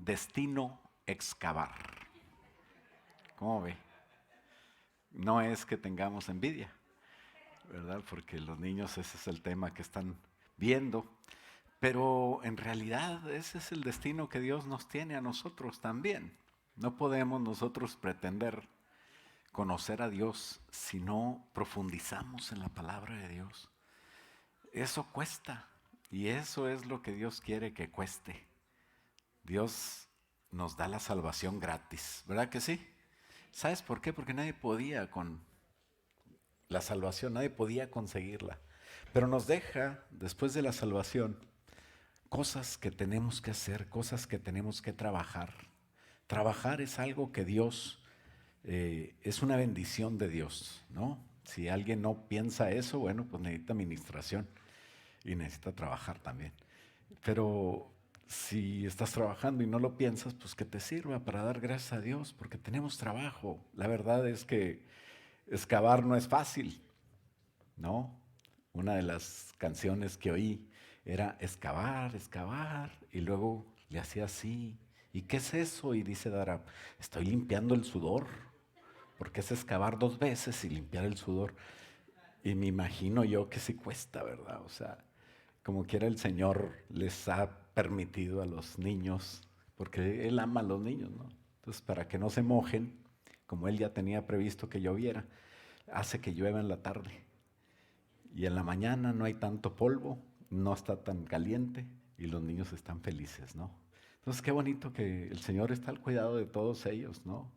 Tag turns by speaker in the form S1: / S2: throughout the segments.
S1: destino excavar. ¿Cómo ve? No es que tengamos envidia, ¿verdad? Porque los niños ese es el tema que están viendo, pero en realidad ese es el destino que Dios nos tiene a nosotros también. No podemos nosotros pretender conocer a Dios si no profundizamos en la palabra de Dios. Eso cuesta y eso es lo que Dios quiere que cueste. Dios nos da la salvación gratis, ¿verdad que sí? ¿Sabes por qué? Porque nadie podía con la salvación, nadie podía conseguirla. Pero nos deja, después de la salvación, cosas que tenemos que hacer, cosas que tenemos que trabajar. Trabajar es algo que Dios, es una bendición de Dios, ¿no? Si alguien no piensa eso, bueno, pues necesita administración y necesita trabajar también. Pero si estás trabajando y no lo piensas, pues que te sirva para dar gracias a Dios, porque tenemos trabajo. La verdad es que excavar no es fácil, ¿no? Una de las canciones que oí era excavar, excavar, y luego le hacía así. ¿Y qué es eso? Y dice Dara, estoy limpiando el sudor, porque es excavar dos veces y limpiar el sudor. Y me imagino yo que sí cuesta, ¿verdad? O sea, como quiera el Señor les ha permitido a los niños, porque Él ama a los niños, ¿no? Entonces, para que no se mojen, como Él ya tenía previsto que lloviera, hace que llueva en la tarde. Y en la mañana no hay tanto polvo, no está tan caliente y los niños están felices, ¿no? Entonces, qué bonito que el Señor está al cuidado de todos ellos, ¿no?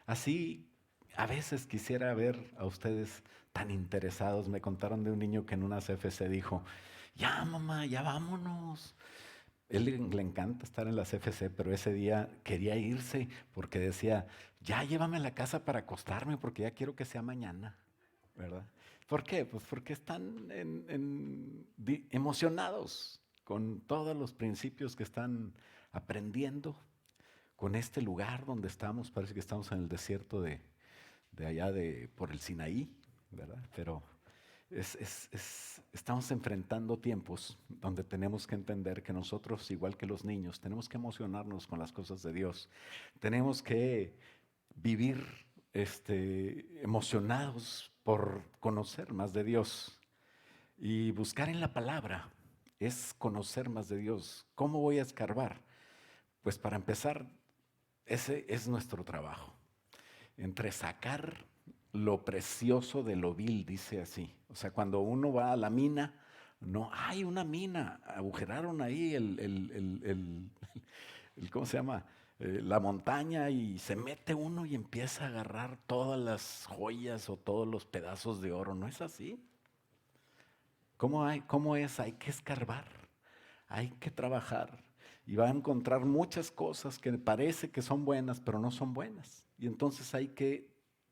S1: Así, a veces quisiera ver a ustedes tan interesados. Me contaron de un niño que en una CFC dijo, ya mamá, ya vámonos. Él le encanta estar en la CFC, pero ese día quería irse porque decía, ya llévame a la casa para acostarme porque ya quiero que sea mañana, ¿verdad? ¿Por qué? Pues porque están emocionados con todos los principios que están aprendiendo, con este lugar donde estamos. Parece que estamos en el desierto de allá por el Sinaí, ¿verdad? Pero estamos enfrentando tiempos donde tenemos que entender que nosotros, igual que los niños, tenemos que emocionarnos con las cosas de Dios. Tenemos que vivir emocionados por conocer más de Dios. Y buscar en la palabra es conocer más de Dios. ¿Cómo voy a escarbar? Pues para empezar, ese es nuestro trabajo. Entre sacar lo precioso de lo vil, dice así. O sea, cuando uno va a la mina, no hay una mina, agujeraron ahí ¿cómo se llama? La montaña y se mete uno y empieza a agarrar todas las joyas o todos los pedazos de oro. ¿No es así? ¿Cómo es? Hay que escarbar, hay que trabajar y va a encontrar muchas cosas que parece que son buenas, pero no son buenas. Y entonces hay que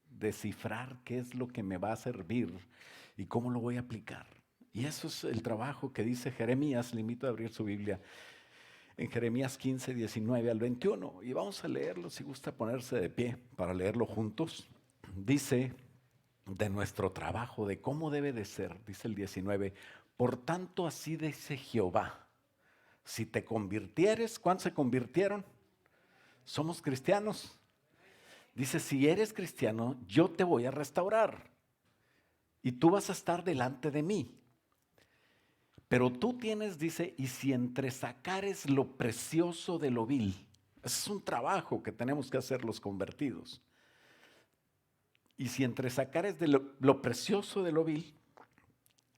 S1: descifrar qué es lo que me va a servir y cómo lo voy a aplicar. Y eso es el trabajo que dice Jeremías. Le invito a abrir su Biblia en Jeremías 15, 19 al 21. Y vamos a leerlo, si gusta ponerse de pie para leerlo juntos. Dice de nuestro trabajo, de cómo debe de ser, dice el 19, por tanto así dice Jehová, si te convirtieres, ¿cuántos se convirtieron? Somos cristianos. Dice, si eres cristiano, yo te voy a restaurar y tú vas a estar delante de mí. Pero tú tienes, dice, y si entresacares lo precioso de lo vil, ese es un trabajo que tenemos que hacer los convertidos. Y si entresacares de lo precioso de lo vil,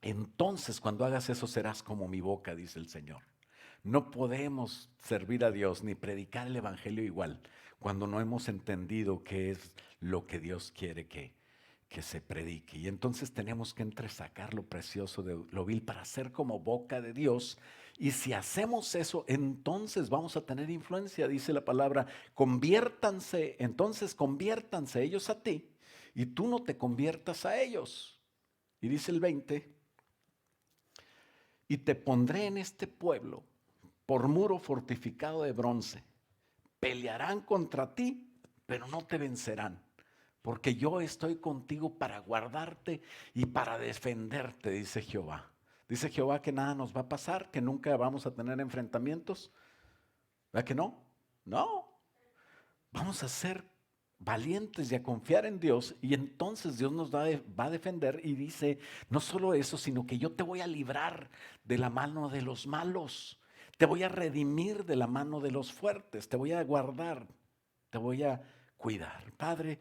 S1: entonces cuando hagas eso serás como mi boca, dice el Señor. No podemos servir a Dios ni predicar el Evangelio igual cuando no hemos entendido qué es lo que Dios quiere que se predique. Y entonces tenemos que entresacar lo precioso de lo vil para ser como boca de Dios. Y si hacemos eso, entonces vamos a tener influencia, dice la palabra. Conviértanse, entonces conviértanse ellos a ti y tú no te conviertas a ellos. Y dice el 20, y te pondré en este pueblo por muro fortificado de bronce. Pelearán contra ti, pero no te vencerán, porque yo estoy contigo para guardarte y para defenderte, dice Jehová. Dice Jehová que nada nos va a pasar, que nunca vamos a tener enfrentamientos. ¿Verdad que no? No, vamos a ser valientes y a confiar en Dios, y entonces Dios nos va a defender y dice, no solo eso, sino que yo te voy a librar de la mano de los malos, te voy a redimir de la mano de los fuertes, te voy a guardar, te voy a cuidar. Padre,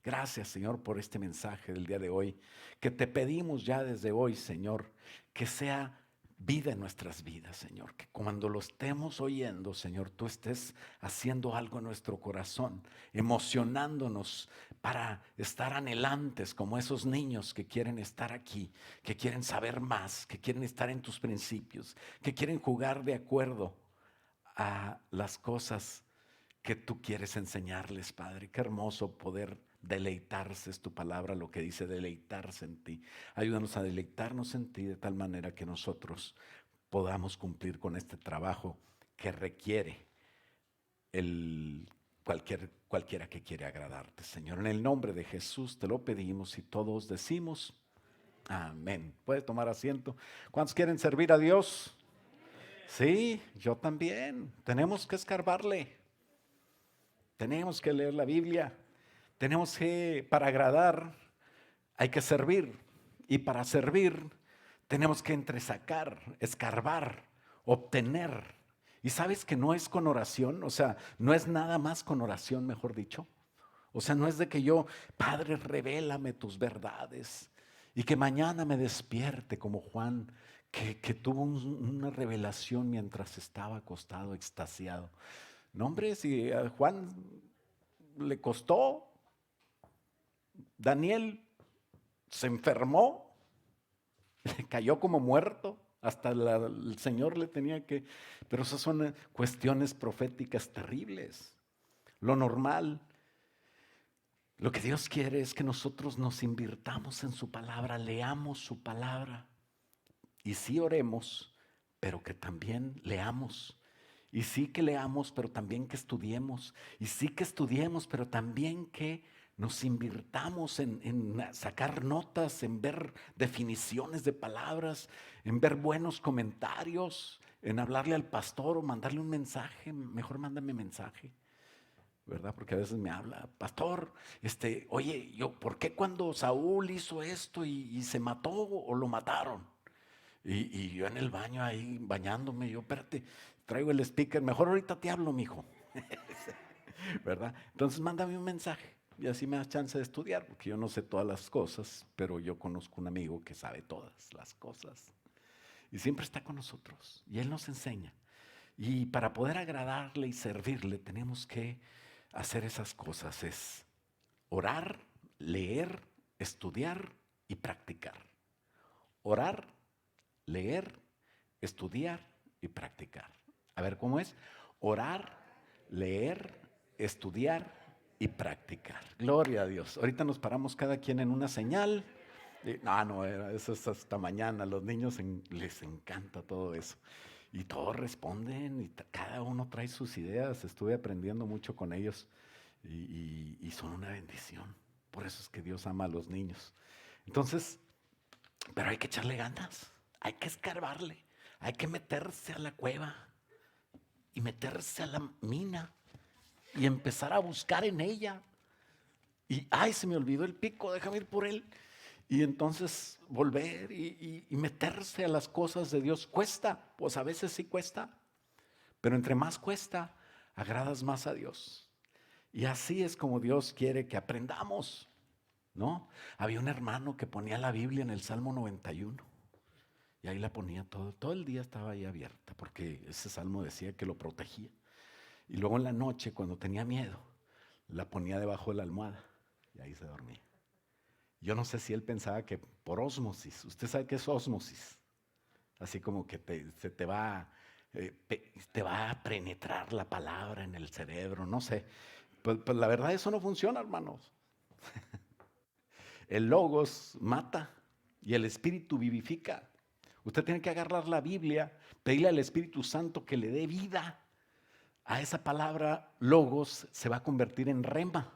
S1: gracias, Señor, por este mensaje del día de hoy, que te pedimos ya desde hoy, Señor, que sea vida en nuestras vidas, Señor, que cuando lo estemos oyendo, Señor, tú estés haciendo algo en nuestro corazón, emocionándonos para estar anhelantes como esos niños que quieren estar aquí, que quieren saber más, que quieren estar en tus principios, que quieren jugar de acuerdo a las cosas que tú quieres enseñarles, Padre. Qué hermoso poder deleitarse, es tu palabra lo que dice, deleitarse en ti. Ayúdanos a deleitarnos en ti de tal manera que nosotros podamos cumplir con este trabajo que requiere cualquiera que quiere agradarte, Señor. En el nombre de Jesús te lo pedimos y todos decimos amén. Puede tomar asiento. ¿Cuántos quieren servir a Dios? Sí, yo también. Tenemos que escarbarle. Tenemos que leer la Biblia. Tenemos que, para agradar, hay que servir. Y para servir, tenemos que entresacar, escarbar, obtener. Y sabes que no es con oración, o sea, no es nada más con oración, mejor dicho. O sea, no es de que yo, Padre, revélame tus verdades. Y que mañana me despierte como Juan, que tuvo una revelación mientras estaba acostado, extasiado. No, hombre, si a Juan le costó, Daniel se enfermó, cayó como muerto, hasta el Señor le tenía que... Pero esas son cuestiones proféticas terribles. Lo normal, lo que Dios quiere es que nosotros nos invirtamos en su palabra, leamos su palabra. Y sí oremos, pero que también leamos. Y sí que leamos, pero también que estudiemos. Y sí que estudiemos, pero también que nos invirtamos en sacar notas, en ver definiciones de palabras, en ver buenos comentarios, en hablarle al pastor o mandarle un mensaje. Mejor mándame mensaje, ¿verdad? Porque a veces me habla, pastor, oye, ¿por qué cuando Saúl hizo esto y se mató o lo mataron? Y yo en el baño ahí bañándome, yo, espérate, traigo el speaker, mejor ahorita te hablo, mijo. ¿Verdad? Entonces mándame un mensaje y así me das chance de estudiar, porque yo no sé todas las cosas, pero yo conozco un amigo que sabe todas las cosas y siempre está con nosotros y él nos enseña. Y para poder agradarle y servirle tenemos que hacer esas cosas, es orar, leer, estudiar y practicar. Orar, leer, estudiar y practicar. A ver, ¿cómo es? Orar, leer, estudiar y practicar. Gloria a Dios. Ahorita nos paramos cada quien en una señal. No, eso es hasta mañana. A los niños les encanta todo eso. Y todos responden y cada uno trae sus ideas. Estuve aprendiendo mucho con ellos y son una bendición. Por eso es que Dios ama a los niños. Entonces, pero hay que echarle ganas, hay que escarbarle, hay que meterse a la cueva y meterse a la mina y empezar a buscar en ella. Y, ay, se me olvidó el pico, déjame ir por él. Y entonces volver y meterse a las cosas de Dios. Cuesta, pues a veces sí cuesta, pero entre más cuesta, agradas más a Dios. Y así es como Dios quiere que aprendamos, ¿no? Había un hermano que ponía la Biblia en el Salmo 91 y ahí la ponía todo el día estaba ahí abierta porque ese salmo decía que lo protegía. Y luego en la noche cuando tenía miedo, la ponía debajo de la almohada y ahí se dormía. Yo no sé si él pensaba que por ósmosis, usted sabe qué es ósmosis, así como que te va a penetrar la palabra en el cerebro, no sé. Pues la verdad eso no funciona, hermanos. El logos mata y el espíritu vivifica. Usted tiene que agarrar la Biblia, pedirle al Espíritu Santo que le dé vida a esa palabra. Logos se va a convertir en rema,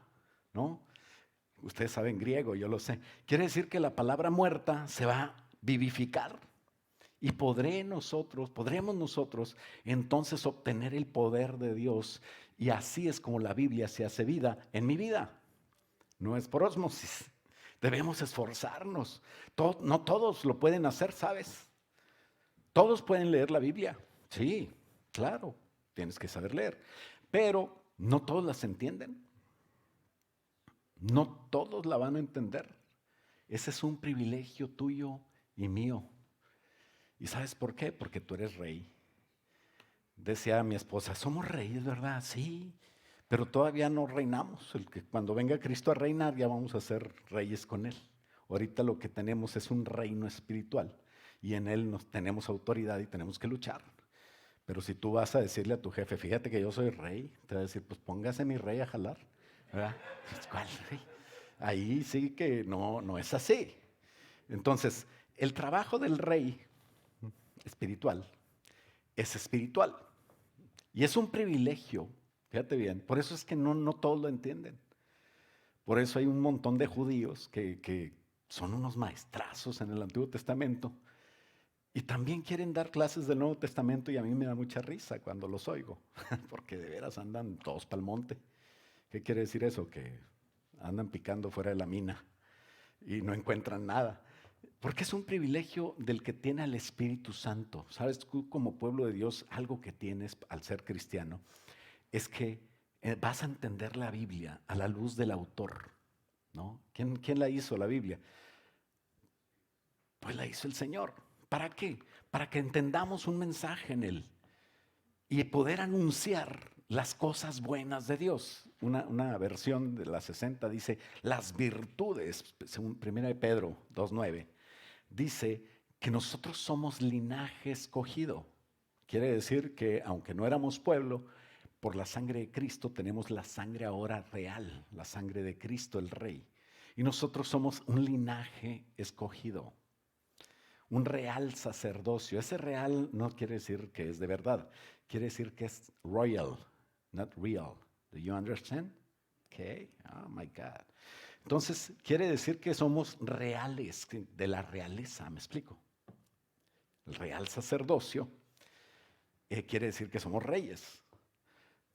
S1: ¿no? Ustedes saben griego, yo lo sé. Quiere decir que la palabra muerta se va a vivificar Y podremos nosotros entonces obtener el poder de Dios. Y así es como la Biblia se hace vida en mi vida. No es por ósmosis. Debemos esforzarnos. No todos lo pueden hacer, ¿sabes? Todos pueden leer la Biblia. Sí, claro, tienes que saber leer. Pero no todos las entienden. No todos la van a entender. Ese es un privilegio tuyo y mío. ¿Y sabes por qué? Porque tú eres rey. Decía mi esposa, somos reyes, ¿verdad? Sí, pero todavía no reinamos. Cuando venga Cristo a reinar ya vamos a ser reyes con Él. Ahorita lo que tenemos es un reino espiritual y en Él tenemos autoridad y tenemos que luchar. Pero si tú vas a decirle a tu jefe, fíjate que yo soy rey, te va a decir, pues póngase mi rey a jalar, ¿verdad? ¿Cuál rey? Ahí sí que no es así. Entonces, el trabajo del rey espiritual es espiritual. Y es un privilegio, fíjate bien, por eso es que no todos lo entienden. Por eso hay un montón de judíos que son unos maestrazos en el Antiguo Testamento y también quieren dar clases del Nuevo Testamento y a mí me da mucha risa cuando los oigo, porque de veras andan todos pa'l monte. ¿Qué quiere decir eso? Que andan picando fuera de la mina y no encuentran nada. Porque es un privilegio del que tiene al Espíritu Santo. Sabes, tú como pueblo de Dios, algo que tienes al ser cristiano es que vas a entender la Biblia a la luz del autor, ¿no? ¿Quién la hizo la Biblia? Pues la hizo el Señor. ¿Para qué? Para que entendamos un mensaje en él y poder anunciar las cosas buenas de Dios. Una versión de la 60 dice, las virtudes, según 1 Pedro 2:9, dice que nosotros somos linaje escogido. Quiere decir que aunque no éramos pueblo, por la sangre de Cristo tenemos la sangre ahora real, la sangre de Cristo el Rey. Y nosotros somos un linaje escogido, un real sacerdocio. Ese real no quiere decir que es de verdad, quiere decir que es royal, not real. Do you understand? Okay. Oh my God. Entonces, quiere decir que somos reales, de la realeza, ¿me explico? El real sacerdocio quiere decir que somos reyes.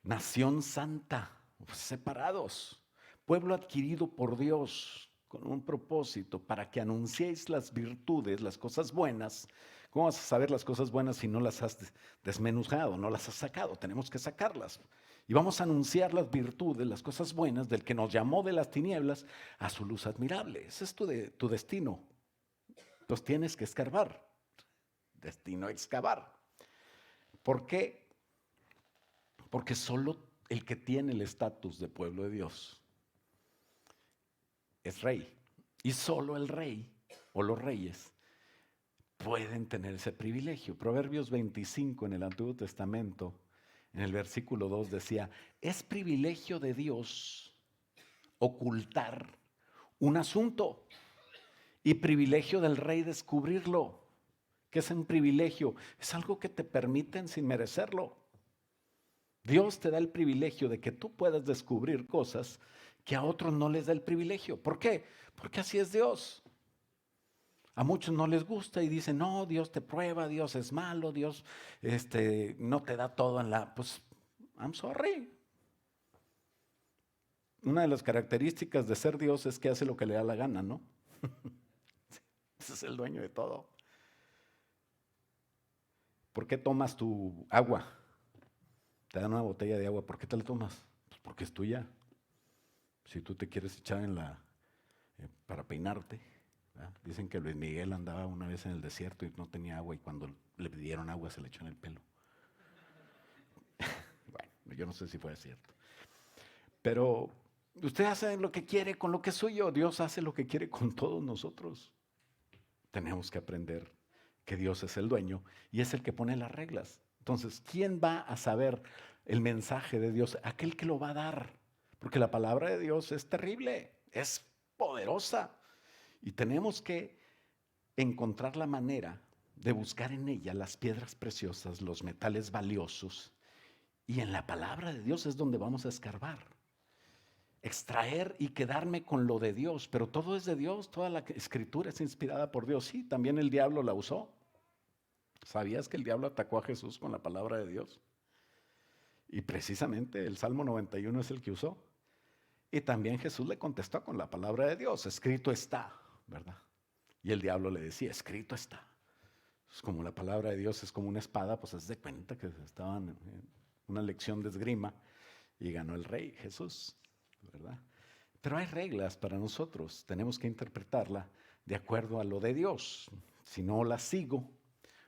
S1: Nación santa, separados, pueblo adquirido por Dios con un propósito para que anunciéis las virtudes, las cosas buenas. ¿Cómo vas a saber las cosas buenas si no las has desmenuzado, no las has sacado? Tenemos que sacarlas. Y vamos a anunciar las virtudes, las cosas buenas del que nos llamó de las tinieblas a su luz admirable. Ese es tu destino. Entonces tienes que escarbar. Destino excavar. ¿Por qué? Porque solo el que tiene el estatus de pueblo de Dios es rey. Y solo el rey o los reyes pueden tener ese privilegio. Proverbios 25 en el Antiguo Testamento, en el versículo 2 decía, es privilegio de Dios ocultar un asunto y privilegio del rey descubrirlo. ¿Qué es un privilegio? Es algo que te permiten sin merecerlo. Dios te da el privilegio de que tú puedas descubrir cosas que a otros no les da el privilegio. ¿Por qué? Porque así es Dios. A muchos no les gusta y dicen, no, Dios te prueba, Dios es malo, Dios no te da todo en la... Pues, I'm sorry. Una de las características de ser Dios es que hace lo que le da la gana, ¿no? Ese es el dueño de todo. ¿Por qué tomas tu agua? Te dan una botella de agua, ¿por qué te la tomas? Pues porque es tuya. Si tú te quieres echar para peinarte, ¿verdad? Dicen que Luis Miguel andaba una vez en el desierto y no tenía agua y cuando le pidieron agua se le echó en el pelo. Bueno, yo no sé si fue cierto. Pero usted hace lo que quiere con lo que es suyo. Dios hace lo que quiere con todos nosotros. Tenemos que aprender que Dios es el dueño y es el que pone las reglas. Entonces, ¿quién va a saber el mensaje de Dios? Aquel que lo va a dar. Porque la palabra de Dios es terrible, es poderosa. Y tenemos que encontrar la manera de buscar en ella las piedras preciosas, los metales valiosos. Y en la palabra de Dios es donde vamos a escarbar. Extraer y quedarme con lo de Dios. Pero todo es de Dios, toda la escritura es inspirada por Dios. Sí, también el diablo la usó. ¿Sabías que el diablo atacó a Jesús con la palabra de Dios? Y precisamente el Salmo 91 es el que usó. Y también Jesús le contestó con la palabra de Dios, escrito está, ¿verdad? Y el diablo le decía, escrito está. Es como la palabra de Dios es como una espada, pues haz de cuenta que estaban en una lección de esgrima y ganó el rey Jesús, ¿verdad? Pero hay reglas para nosotros, tenemos que interpretarla de acuerdo a lo de Dios. Si no la sigo,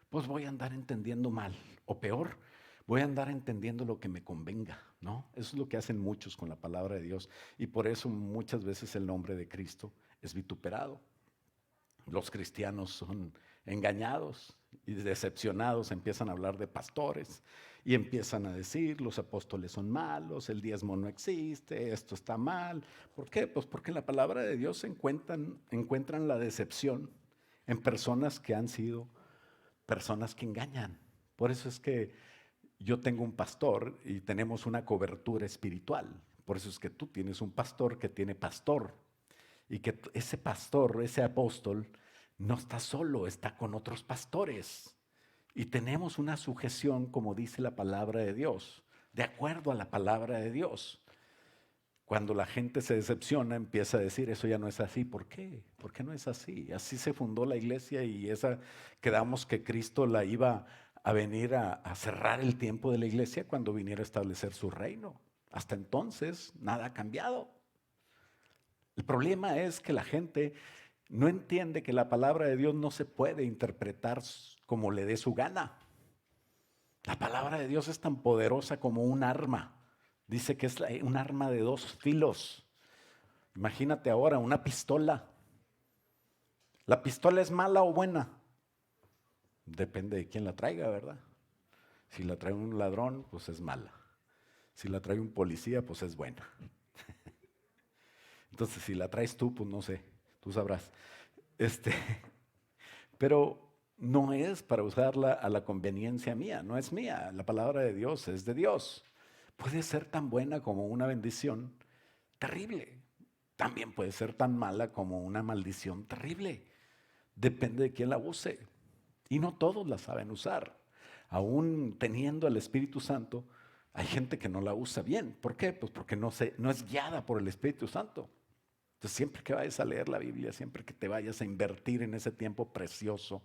S1: pues voy a andar entendiendo mal, o peor, voy a andar entendiendo lo que me convenga, ¿no? Eso es lo que hacen muchos con la palabra de Dios, y por eso muchas veces el nombre de Cristo es vituperado. Los cristianos son engañados y decepcionados, empiezan a hablar de pastores y empiezan a decir, los apóstoles son malos, el diezmo no existe, esto está mal. ¿Por qué? Pues porque en la palabra de Dios encuentran la decepción en personas que han sido personas que engañan. Por eso es que yo tengo un pastor y tenemos una cobertura espiritual. Por eso es que tú tienes un pastor que tiene pastor. Y que ese pastor, ese apóstol, no está solo, está con otros pastores. Y tenemos una sujeción, como dice la palabra de Dios, de acuerdo a la palabra de Dios. Cuando la gente se decepciona, empieza a decir, eso ya no es así. ¿Por qué? ¿Por qué no es así? Así se fundó la iglesia y quedamos que Cristo la iba a venir a cerrar el tiempo de la iglesia cuando viniera a establecer su reino. Hasta entonces, nada ha cambiado. El problema es que la gente no entiende que la palabra de Dios no se puede interpretar como le dé su gana. La palabra de Dios es tan poderosa como un arma. Dice que es un arma de dos filos. Imagínate ahora una pistola. ¿La pistola es mala o buena? Depende de quién la traiga, ¿verdad? Si la trae un ladrón, pues es mala. Si la trae un policía, pues es buena. Entonces, si la traes tú, pues no sé, tú sabrás. Pero no es para usarla a la conveniencia mía, no es mía. La palabra de Dios es de Dios. Puede ser tan buena como una bendición terrible. También puede ser tan mala como una maldición terrible. Depende de quién la use. Y no todos la saben usar. Aún teniendo el Espíritu Santo, hay gente que no la usa bien. ¿Por qué? Pues porque no es guiada por el Espíritu Santo. Entonces, siempre que vayas a leer la Biblia, siempre que te vayas a invertir en ese tiempo precioso,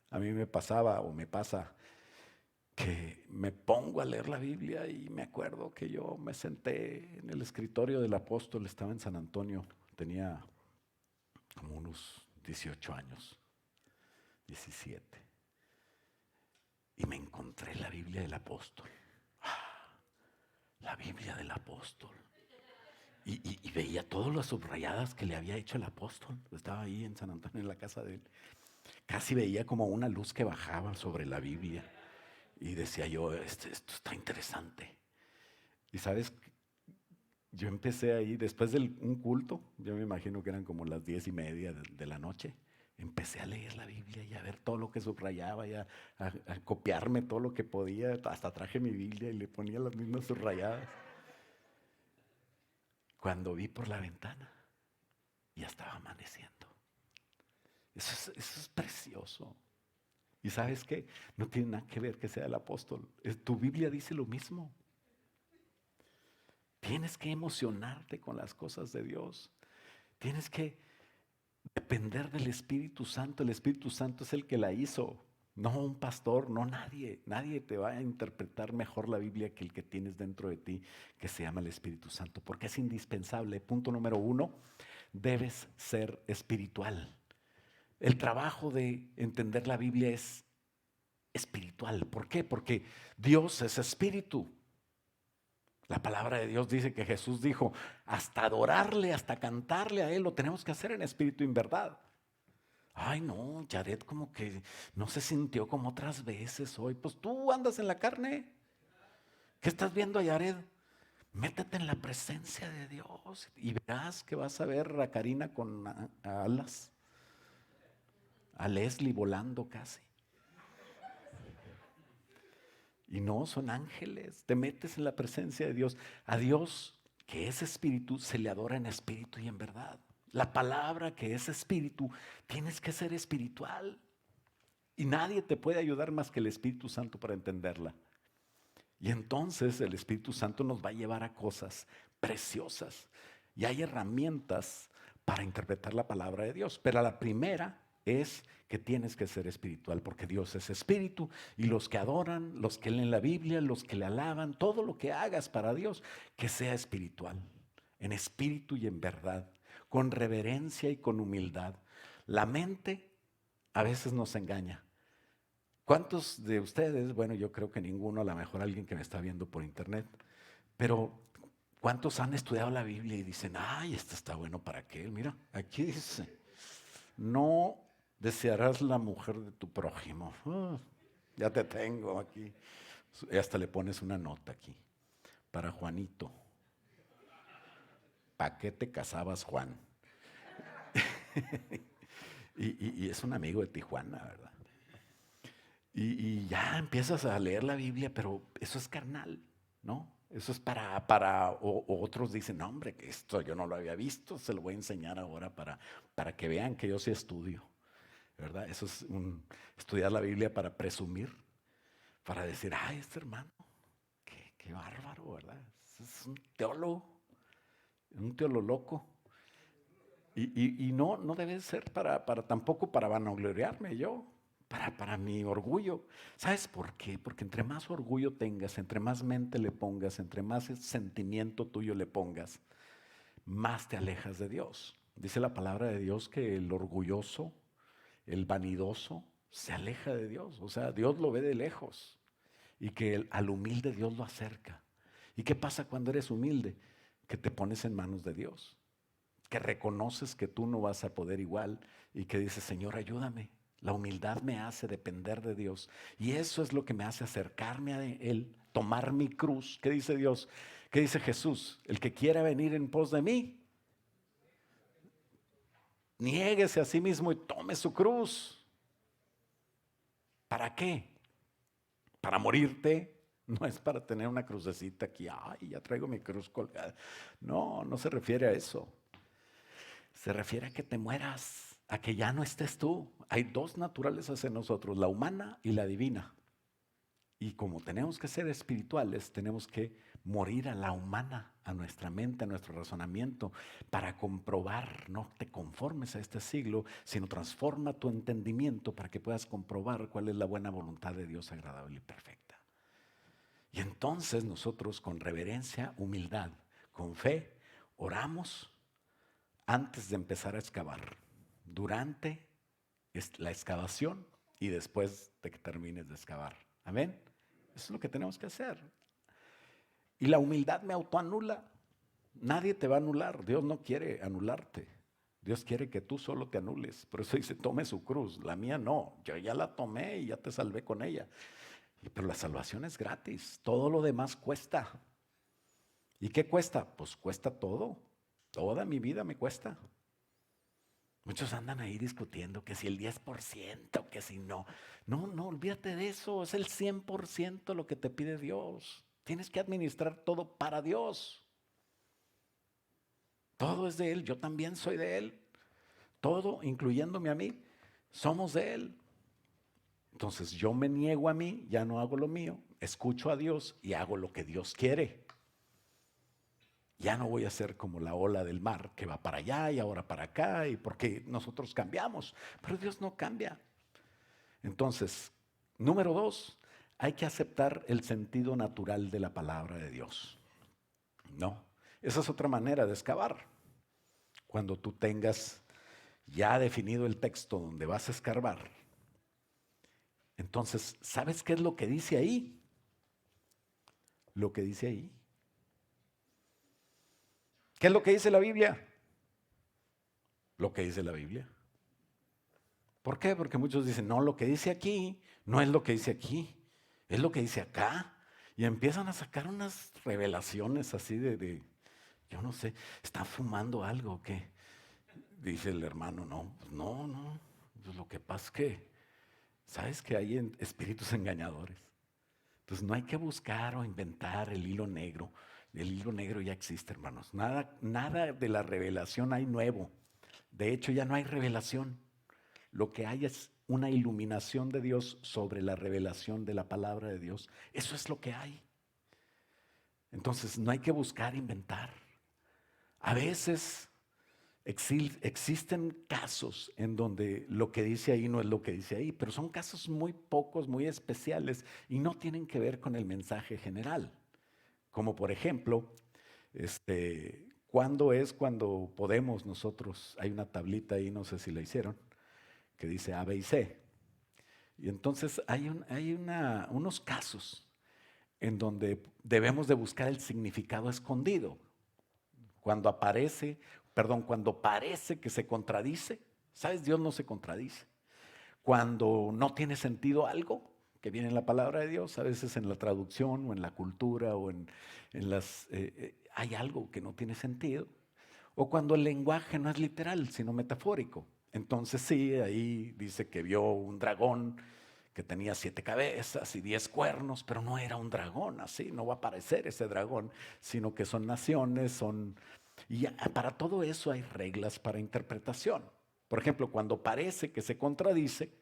S1: a mí me pasaba o me pasa que me pongo a leer la Biblia y me acuerdo que yo me senté en el escritorio del apóstol, estaba en San Antonio, tenía como unos 18 años, 17, y me encontré la Biblia del apóstol. La Biblia del apóstol. Y veía todas las subrayadas que le había hecho el apóstol. Estaba ahí en San Antonio, en la casa de él. Casi veía como una luz que bajaba sobre la Biblia. Y decía yo, esto está interesante. Y sabes, yo empecé ahí, después de un culto, yo me imagino que eran como las 10:30 de la noche, empecé a leer la Biblia y a ver todo lo que subrayaba y a copiarme todo lo que podía. Hasta traje mi Biblia y le ponía las mismas subrayadas. Cuando vi por la ventana, ya estaba amaneciendo. Eso es precioso. ¿Y sabes qué? No tiene nada que ver que sea el apóstol. Tu Biblia dice lo mismo. Tienes que emocionarte con las cosas de Dios. Tienes que depender del Espíritu Santo. El Espíritu Santo es el que la hizo. No un pastor, no nadie. Nadie te va a interpretar mejor la Biblia que el que tienes dentro de ti, que se llama el Espíritu Santo. Porque es indispensable. Punto número 1, debes ser espiritual. El trabajo de entender la Biblia es espiritual. ¿Por qué? Porque Dios es espíritu. La palabra de Dios dice que Jesús dijo, hasta adorarle, hasta cantarle a Él, lo tenemos que hacer en espíritu y en verdad. Ay no, Yaret como que no se sintió como otras veces hoy. Pues tú andas en la carne. ¿Qué estás viendo a Yaret? Métete en la presencia de Dios y verás que vas a ver a Karina con alas, a Leslie volando casi. Y no, son ángeles. Te metes en la presencia de Dios. A Dios, que es espíritu, se le adora en espíritu y en verdad. La palabra que es espíritu, tienes que ser espiritual. Y nadie te puede ayudar más que el Espíritu Santo para entenderla. Y entonces el Espíritu Santo nos va a llevar a cosas preciosas. Y hay herramientas para interpretar la palabra de Dios. Pero la primera es que tienes que ser espiritual, porque Dios es espíritu, y los que adoran, los que leen la Biblia, los que le alaban, todo lo que hagas para Dios, que sea espiritual, en espíritu y en verdad, con reverencia y con humildad. La mente a veces nos engaña. ¿Cuántos de ustedes, bueno, yo creo que ninguno, a lo mejor alguien que me está viendo por internet, pero cuántos han estudiado la Biblia y dicen, ay, esto está bueno para aquel? Mira, aquí dice, no desearás la mujer de tu prójimo. Ya te tengo aquí. Y hasta le pones una nota aquí, para Juanito. ¿Para qué te casabas, Juan? y es un amigo de Tijuana, ¿verdad? Y ya empiezas a leer la Biblia, pero eso es carnal, ¿no? Eso es o otros dicen, no, hombre, que esto yo no lo había visto, se lo voy a enseñar ahora para que vean que yo sí estudio, ¿verdad? Eso es estudiar la Biblia para presumir, para decir, ay, este hermano, qué bárbaro, ¿verdad? Es un teólogo loco. Y no debe ser tampoco para vanagloriarme yo, para mi orgullo. ¿Sabes por qué? Porque entre más orgullo tengas, entre más mente le pongas, entre más sentimiento tuyo le pongas, más te alejas de Dios. Dice la palabra de Dios que el orgulloso, el vanidoso, se aleja de Dios. O sea, Dios lo ve de lejos y que al humilde Dios lo acerca. ¿Y qué pasa cuando eres humilde? Que te pones en manos de Dios, que reconoces que tú no vas a poder igual y que dices, Señor, ayúdame. La humildad me hace depender de Dios y eso es lo que me hace acercarme a Él, tomar mi cruz. ¿Qué dice Dios? ¿Qué dice Jesús? El que quiera venir en pos de mí, niéguese a sí mismo y tome su cruz. ¿Para qué? ¿Para morirte? No es para tener una crucecita aquí, ay, ya traigo mi cruz colgada. No, no se refiere a eso. Se refiere a que te mueras, a que ya no estés tú. Hay dos naturalezas en nosotros, la humana y la divina. Y como tenemos que ser espirituales, tenemos que morir a la humana, a nuestra mente, a nuestro razonamiento, para comprobar, no te conformes a este siglo, sino transforma tu entendimiento para que puedas comprobar cuál es la buena voluntad de Dios agradable y perfecta. Y entonces nosotros con reverencia, humildad, con fe, oramos antes de empezar a excavar, durante la excavación y después de que termines de excavar. Amén. Eso es lo que tenemos que hacer. Y la humildad me autoanula. Nadie te va a anular. Dios no quiere anularte. Dios quiere que tú solo te anules. Por eso dice, tome su cruz. La mía no. Yo ya la tomé y ya te salvé con ella. Pero la salvación es gratis. Todo lo demás cuesta. ¿Y qué cuesta? Pues cuesta todo. Toda mi vida me cuesta. Muchos andan ahí discutiendo que si el 10%, que si no. No, olvídate de eso. Es el 100% lo que te pide Dios. Tienes que administrar todo para Dios. Todo es de Él. Yo también soy de Él. Todo, incluyéndome a mí, somos de Él. Entonces yo me niego a mí, ya no hago lo mío. Escucho a Dios y hago lo que Dios quiere. Ya no voy a ser como la ola del mar que va para allá y ahora para acá, y porque nosotros cambiamos, pero Dios no cambia. Entonces, número 2, hay que aceptar el sentido natural de la palabra de Dios. No, esa es otra manera de excavar. Cuando tú tengas ya definido el texto donde vas a escarbar, entonces, ¿sabes qué es lo que dice ahí? Lo que dice ahí. ¿Qué es lo que dice la Biblia? Lo que dice la Biblia. ¿Por qué? Porque muchos dicen, no, lo que dice aquí no es lo que dice aquí, es lo que dice acá. Y empiezan a sacar unas revelaciones así yo no sé, ¿está fumando algo o qué? Dice el hermano, no, pues no. Pues lo que pasa es que, ¿sabes que hay espíritus engañadores? Entonces no hay que buscar o inventar el hilo negro. El hilo negro ya existe, hermanos. Nada de la revelación hay nuevo. De hecho, ya no hay revelación. Lo que hay es una iluminación de Dios sobre la revelación de la palabra de Dios. Eso es lo que hay. Entonces no hay que buscar inventar. A veces existen casos en donde lo que dice ahí no es lo que dice ahí, pero son casos muy pocos, muy especiales y no tienen que ver con el mensaje general. Como por ejemplo, ¿cuándo es cuando podemos nosotros? Hay una tablita ahí, no sé si la hicieron, que dice A, B y C. Y entonces hay unos casos en donde debemos de buscar el significado escondido. Cuando cuando parece que se contradice, ¿sabes? Dios no se contradice. Cuando no tiene sentido algo que viene en la palabra de Dios, a veces en la traducción o en la cultura o en hay algo que no tiene sentido. O cuando el lenguaje no es literal, sino metafórico. Entonces sí, ahí dice que vio un dragón que tenía 7 cabezas y 10 cuernos, pero no era un dragón así, no va a aparecer ese dragón, sino que son naciones, y para todo eso hay reglas para interpretación. Por ejemplo, cuando parece que se contradice,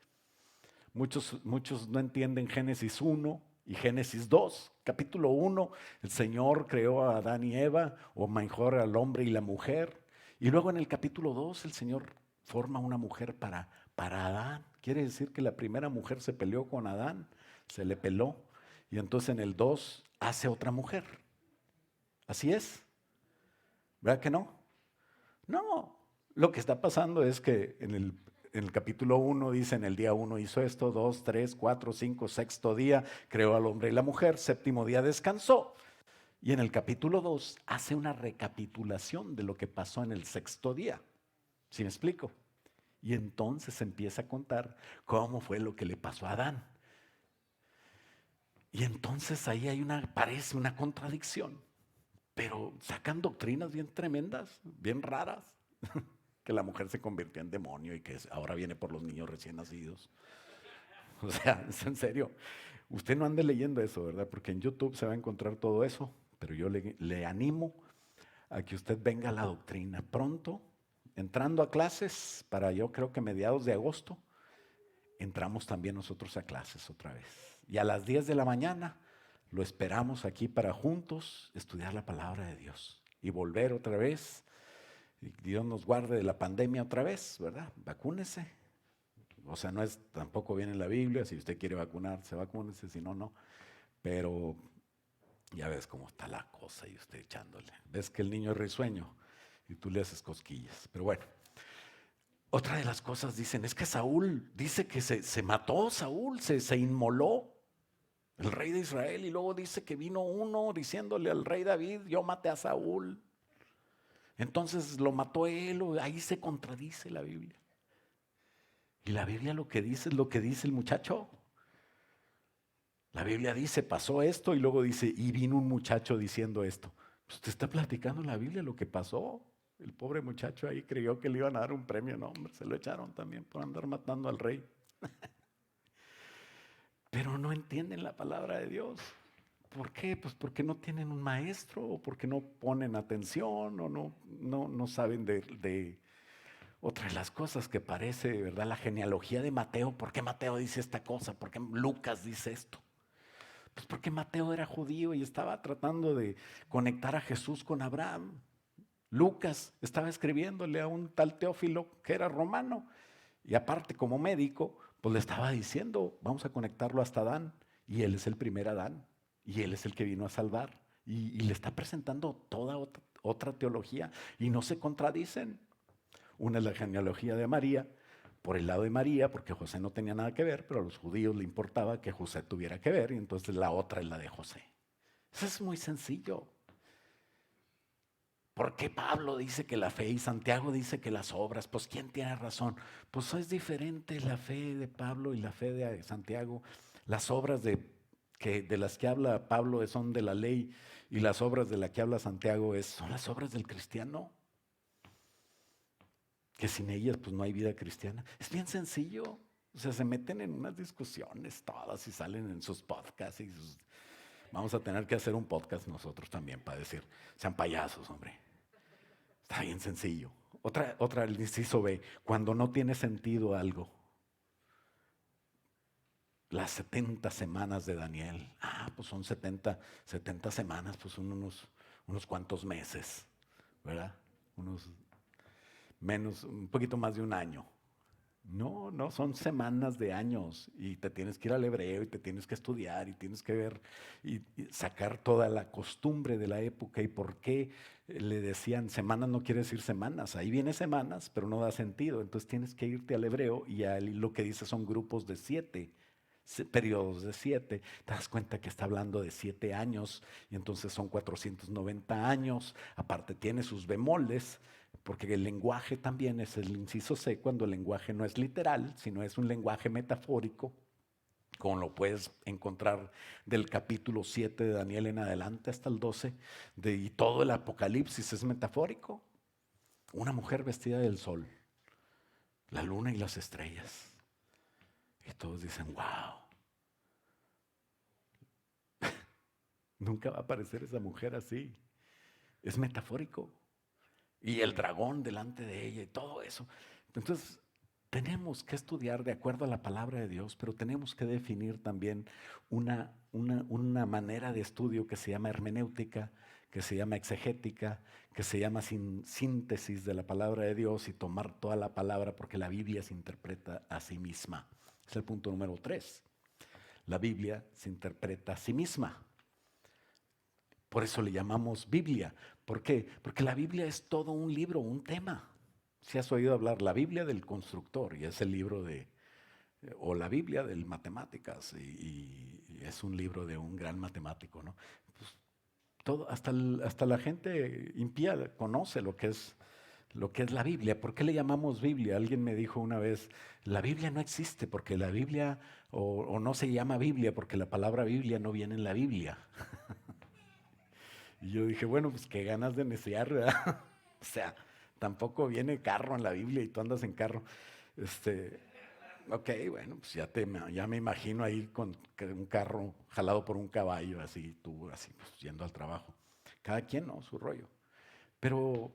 S1: muchos no entienden Génesis 1 y Génesis 2. Capítulo 1, el Señor creó a Adán y Eva, o mejor al hombre y la mujer. Y luego en el capítulo 2 el Señor forma una mujer para Adán. Quiere decir que la primera mujer se peleó con Adán, se le peló. Y entonces en el 2 hace otra mujer. Así es. ¿Verdad que no? No, lo que está pasando es que en el capítulo 1 dice, en el día 1 hizo esto, 2, 3, 4, 5, sexto día creó al hombre y la mujer, séptimo día descansó. Y en el capítulo 2 hace una recapitulación de lo que pasó en el sexto día. ¿Sí me explico? Y entonces empieza a contar cómo fue lo que le pasó a Adán. Y entonces ahí parece una contradicción, pero sacan doctrinas bien tremendas, bien raras. Que la mujer se convirtió en demonio y que ahora viene por los niños recién nacidos. O sea, es en serio. Usted no ande leyendo eso, ¿verdad? Porque en YouTube se va a encontrar todo eso, pero yo le animo a que usted venga a la doctrina pronto, entrando a clases, para yo creo que mediados de agosto, entramos también nosotros a clases otra vez. Y a las 10 de la mañana lo esperamos aquí para juntos estudiar la palabra de Dios y volver otra vez. Y Dios nos guarde de la pandemia otra vez, ¿verdad? Vacúnese. O sea, no es, tampoco viene en la Biblia, si usted quiere vacunarse, vacúnese, si no, no. Pero ya ves cómo está la cosa y usted echándole. Ves que el niño es risueño y tú le haces cosquillas. Pero bueno, otra de las cosas dicen, es que Saúl, dice que se mató Saúl, se inmoló el rey de Israel, y luego dice que vino uno diciéndole al rey David, yo maté a Saúl. Entonces lo mató él, ahí se contradice la Biblia. Y la Biblia lo que dice es lo que dice el muchacho. La Biblia dice, pasó esto, y luego dice, y vino un muchacho diciendo esto. Pues usted está platicando en la Biblia lo que pasó. El pobre muchacho ahí creyó que le iban a dar un premio, no, hombre, se lo echaron también por andar matando al rey. Pero no entienden la palabra de Dios. ¿Por qué? Pues porque no tienen un maestro, o porque no ponen atención, o no saben de otra de las cosas que parece, ¿verdad? La genealogía de Mateo. ¿Por qué Mateo dice esta cosa? ¿Por qué Lucas dice esto? Pues porque Mateo era judío y estaba tratando de conectar a Jesús con Abraham. Lucas estaba escribiéndole a un tal Teófilo que era romano, y aparte como médico, pues le estaba diciendo, vamos a conectarlo hasta Adán, y él es el primer Adán, y él es el que vino a salvar, y le está presentando toda otra teología, y no se contradicen. Una es la genealogía de María, por el lado de María, porque José no tenía nada que ver, pero a los judíos le importaba que José tuviera que ver, y entonces la otra es la de José. Eso es muy sencillo. ¿Por qué Pablo dice que la fe y Santiago dice que las obras? Pues ¿quién tiene razón? Pues es diferente la fe de Pablo y la fe de Santiago. Las obras de las que habla Pablo son de la ley, y las obras de las que habla Santiago son las obras del cristiano. Que sin ellas pues no hay vida cristiana. Es bien sencillo. O sea, se meten en unas discusiones todas y salen en sus podcasts. Vamos a tener que hacer un podcast nosotros también para decir, sean payasos, hombre. Está bien sencillo. Otra el inciso B, cuando no tiene sentido algo. las 70 semanas de Daniel. Pues son 70 semanas, pues son unos cuantos meses, ¿verdad? Un poquito más de un año. No, no, son semanas de años y te tienes que ir al hebreo y te tienes que estudiar y tienes que ver y sacar toda la costumbre de la época y por qué le decían semanas no quiere decir semanas. Ahí viene semanas, pero no da sentido. Entonces tienes que irte al hebreo y ahí lo que dice son grupos de 7, periodos de 7. Te das cuenta que está hablando de 7 años y entonces son 490 años. Aparte tiene sus bemoles. Porque el lenguaje también es el inciso C cuando el lenguaje no es literal, sino es un lenguaje metafórico, como lo puedes encontrar del capítulo 7 de Daniel en adelante hasta el 12, y todo el Apocalipsis es metafórico. Una mujer vestida del sol, la luna y las estrellas. Y todos dicen, wow, nunca va a aparecer esa mujer así. Es metafórico. Y el dragón delante de ella y todo eso. Entonces, tenemos que estudiar de acuerdo a la palabra de Dios, pero tenemos que definir también una manera de estudio que se llama hermenéutica, que se llama exegética, que se llama síntesis de la palabra de Dios y tomar toda la palabra porque la Biblia se interpreta a sí misma. Es el punto número 3. La Biblia se interpreta a sí misma. Por eso le llamamos Biblia. ¿Por qué? Porque la Biblia es todo un libro, un tema. Si has oído hablar la Biblia del constructor, y es el libro o la Biblia del matemáticas, y es un libro de un gran matemático, ¿no? Pues hasta la gente impía conoce lo que es la Biblia. ¿Por qué le llamamos Biblia? Alguien me dijo una vez, la Biblia no existe porque la Biblia, o no se llama Biblia porque la palabra Biblia no viene en la Biblia. Y yo dije, bueno, pues qué ganas de neciar, ¿verdad? O sea, tampoco viene carro en la Biblia y tú andas en carro. Este, ok, bueno, pues ya me imagino ahí con un carro jalado por un caballo, así, tú así, pues yendo al trabajo. Cada quien, ¿no? Su rollo. Pero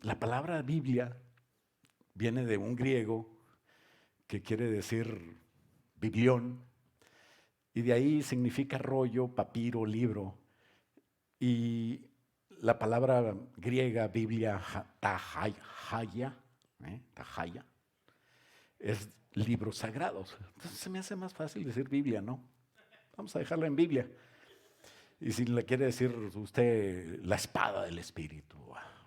S1: la palabra Biblia viene de un griego que quiere decir biblión, y de ahí significa rollo, papiro, libro. Y la palabra griega, Biblia, tajaya, tajaya, es libros sagrados. Entonces se me hace más fácil decir Biblia, ¿no? Vamos a dejarla en Biblia. Y si le quiere decir usted la espada del Espíritu,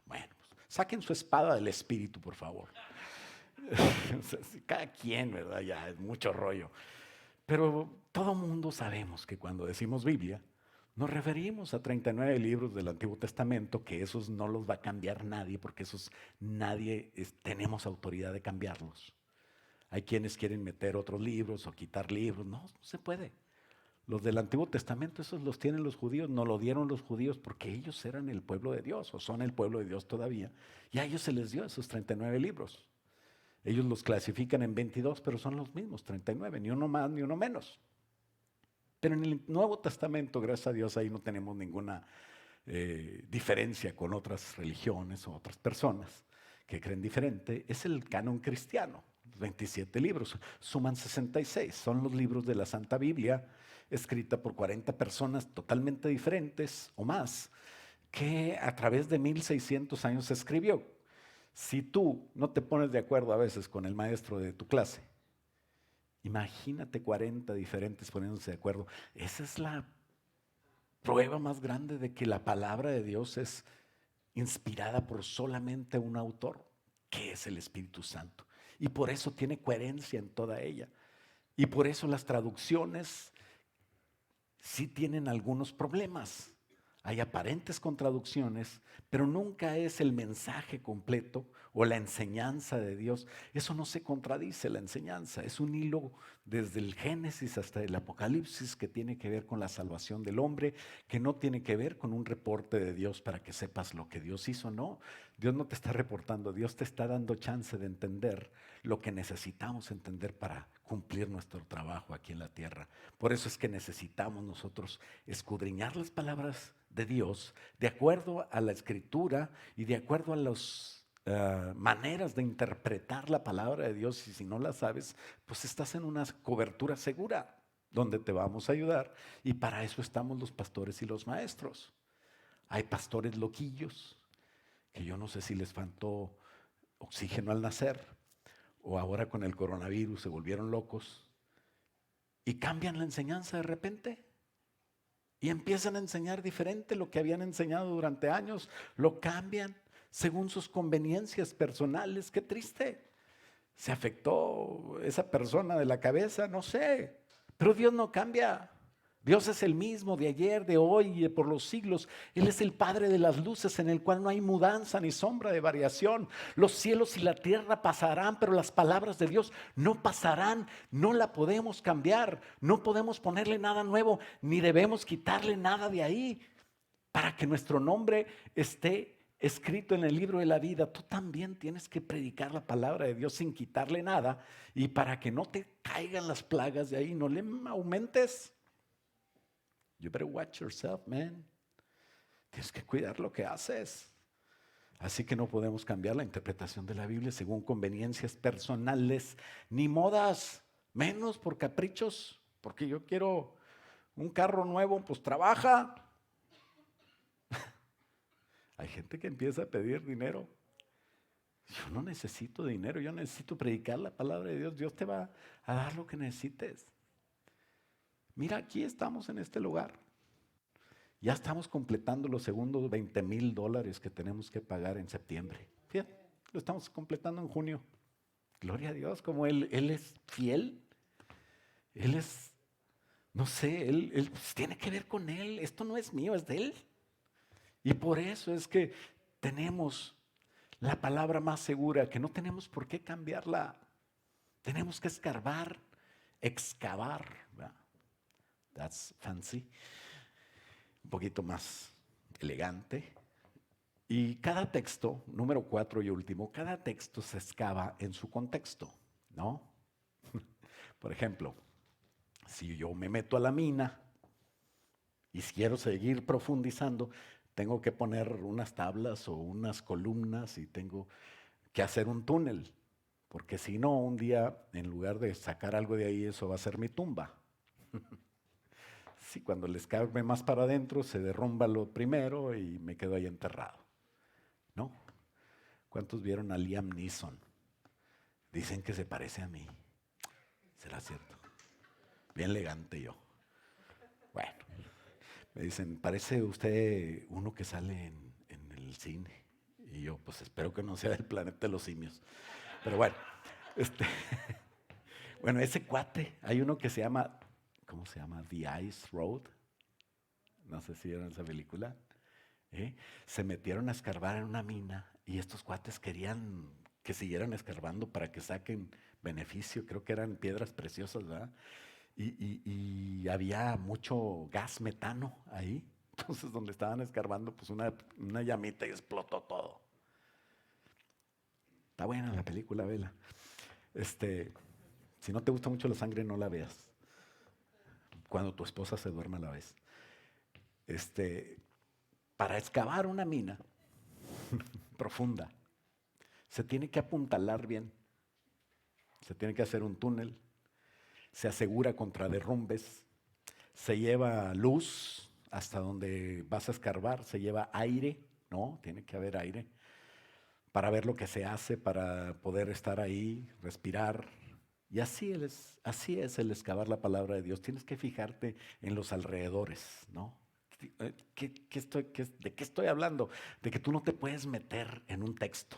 S1: bueno, pues, saquen su espada del Espíritu, por favor. Cada quien, ¿verdad? Ya es mucho rollo. Pero todo mundo sabemos que cuando decimos Biblia, nos referimos a 39 libros del Antiguo Testamento, que esos no los va a cambiar nadie, porque esos tenemos autoridad de cambiarlos. Hay quienes quieren meter otros libros o quitar libros, no se puede. Los del Antiguo Testamento, esos los tienen los judíos, no lo dieron los judíos porque ellos eran el pueblo de Dios, o son el pueblo de Dios todavía, y a ellos se les dio esos 39 libros. Ellos los clasifican en 22, pero son los mismos, 39, ni uno más ni uno menos. Pero en el Nuevo Testamento, gracias a Dios, ahí no tenemos ninguna diferencia con otras religiones o otras personas que creen diferente. Es el canon cristiano, 27 libros, suman 66. Son los libros de la Santa Biblia, escrita por 40 personas totalmente diferentes o más, que a través de 1600 años se escribió. Si tú no te pones de acuerdo a veces con el maestro de tu clase, imagínate 40 diferentes poniéndose de acuerdo. Esa es la prueba más grande de que la palabra de Dios es inspirada por solamente un autor, que es el Espíritu Santo. Y por eso tiene coherencia en toda ella. Y por eso las traducciones sí tienen algunos problemas. Hay aparentes contradicciones, pero nunca es el mensaje completo o la enseñanza de Dios. Eso no se contradice, la enseñanza. Es un hilo desde el Génesis hasta el Apocalipsis que tiene que ver con la salvación del hombre, que no tiene que ver con un reporte de Dios para que sepas lo que Dios hizo. No, Dios no te está reportando, Dios te está dando chance de entender lo que necesitamos entender para cumplir nuestro trabajo aquí en la tierra. Por eso es que necesitamos nosotros escudriñar las palabras de Dios de acuerdo a la Escritura y de acuerdo a los maneras de interpretar la palabra de Dios, y si no la sabes, pues estás en una cobertura segura donde te vamos a ayudar, y para eso estamos los pastores y los maestros. Hay pastores loquillos que yo no sé si les faltó oxígeno al nacer o ahora con el coronavirus se volvieron locos y cambian la enseñanza de repente y empiezan a enseñar diferente lo que habían enseñado durante años, lo cambian según sus conveniencias personales. Qué triste. ¿Se afectó esa persona de la cabeza? No sé. Pero Dios no cambia. Dios es el mismo de ayer, de hoy y de por los siglos. Él es el Padre de las luces, en el cual no hay mudanza ni sombra de variación. Los cielos y la tierra pasarán, pero las palabras de Dios no pasarán. No la podemos cambiar. No podemos ponerle nada nuevo, ni debemos quitarle nada de ahí para que nuestro nombre esté escrito en el libro de la vida. Tú también tienes que predicar la palabra de Dios sin quitarle nada, y para que no te caigan las plagas de ahí, no le aumentes. You better watch yourself, man. Tienes que cuidar lo que haces. Así que no podemos cambiar la interpretación de la Biblia según conveniencias personales, ni modas, menos por caprichos. Porque yo quiero un carro nuevo, pues trabaja. Hay gente que empieza a pedir dinero. Yo no necesito dinero, yo necesito predicar la palabra de Dios. Dios te va a dar lo que necesites. Mira, aquí estamos en este lugar. Ya estamos completando los segundos $20,000 que tenemos que pagar en septiembre. Fíjate, lo estamos completando en junio. Gloria a Dios, como Él es fiel. Él es, no sé, Él pues, tiene que ver con Él. Esto no es mío, es de Él. Y por eso es que tenemos la palabra más segura, que no tenemos por qué cambiarla. Tenemos que escarbar, excavar. ¿Verdad? That's fancy. Un poquito más elegante. Y cada texto, número 4 y último, cada texto se excava en su contexto, ¿no? Por ejemplo, si yo me meto a la mina y quiero seguir profundizando, tengo que poner unas tablas o unas columnas y tengo que hacer un túnel, porque si no, un día, en lugar de sacar algo de ahí, eso va a ser mi tumba. Sí, cuando les cabe más para adentro, se derrumba lo primero y me quedo ahí enterrado, ¿no? ¿Cuántos vieron a Liam Neeson? Dicen que se parece a mí. ¿Será cierto? Bien elegante yo. Bueno, me dicen, parece usted uno que sale en el cine. Y yo, pues espero que no sea del planeta de los simios. Pero bueno, este, bueno, ese cuate, hay uno que se llama, ¿cómo se llama? The Ice Road. No sé si vieron esa película. Se metieron a escarbar en una mina y estos cuates querían que siguieran escarbando para que saquen beneficio. Creo que eran piedras preciosas, ¿verdad? Y había mucho gas metano ahí. Entonces, donde estaban escarbando, pues una llamita y explotó todo. Está buena la película, vela. Si no te gusta mucho la sangre, no la veas. Cuando tu esposa se duerma, la ves. Para excavar una mina profunda, se tiene que apuntalar bien. Se tiene que hacer un túnel. Se asegura contra derrumbes. Se lleva luz hasta donde vas a escarbar. Se lleva aire, ¿no? Tiene que haber aire para ver lo que se hace, para poder estar ahí, respirar. Y así es el excavar la palabra de Dios. Tienes que fijarte en los alrededores, ¿no? ¿De qué estoy hablando? De que tú no te puedes meter en un texto.